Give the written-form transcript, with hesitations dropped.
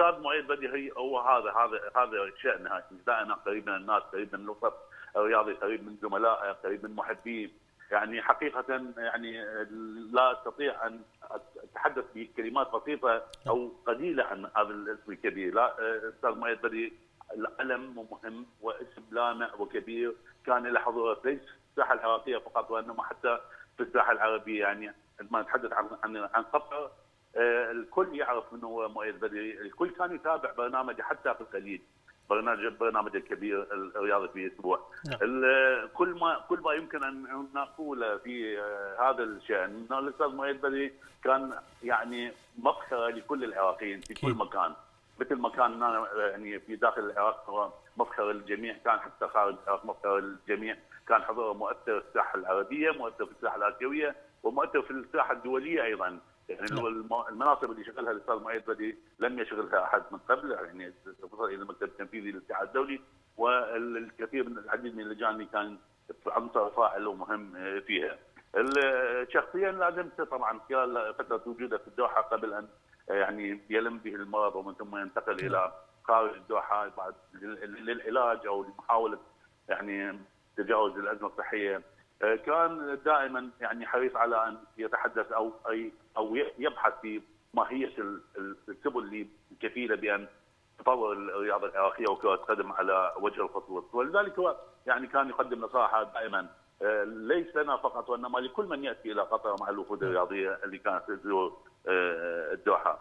استاذ مؤيد بديهي هو هذا شأنه، دائما قريب من الناس، قريب من الوسط الرياضي، قريب من زملائه، قريب من محبيه. يعني حقيقه يعني لا استطيع ان اتحدث بكلمات بسيطه او قليله عن هذا الاسم الكبير. لا، استاذ مؤيد بديهي علم مهم واسم لامع وكبير، كان له حضور ليس في الساحه العراقيه فقط وانما حتى في الساحه العربيه. يعني عندما نتحدث عن قطر الكل يعرف من هو مؤيد بديهي، الكل كان يتابع برنامجه حتى في الخليج، برنامج الكبير الرياضي في اسبوع. كل ما يمكن ان نقوله في هذا الشان ان الاستاذ مؤيد بديهي كان يعني مفخره لكل العراقيين في كل مكان، مثل ما كان يعني في داخل العراق هو مفخر للجميع، كان حتى خارج العراق مفخر للجميع، كان حضوره مؤثر في الساحه العربيه، مؤثر في الساحه الاسيويه، ومؤثر في الساحه الدوليه ايضا. يعني المناصب اللي شغلها الاستاذ مؤيد بديهي لم يشغلها احد من قبل، يعني وصل الى المكتب التنفيذي للاتحاد الدولي، والكثير من العديد من اللجان اللي كان عنصر فاعل ومهم فيها. شخصيا لازمته طبعا خلال فتره وجوده في الدوحه قبل ان يعني يلم به المرض ومن ثم ينتقل الى خارج الدوحه بعد للعلاج او لمحاوله يعني تجاوز الازمه الصحيه. كان دائما يعني حريص على ان يتحدث او يبحث في ماهيه السبل اللي كفيله بان تطور الرياضه العراقيه وكره القدم على وجه الخطوط، ولذلك هو يعني كان يقدم نصائح دائما ليس لنا فقط وانما لكل من ياتي الى قطر مع الوفود الرياضيه اللي كانت تزور الدوحه.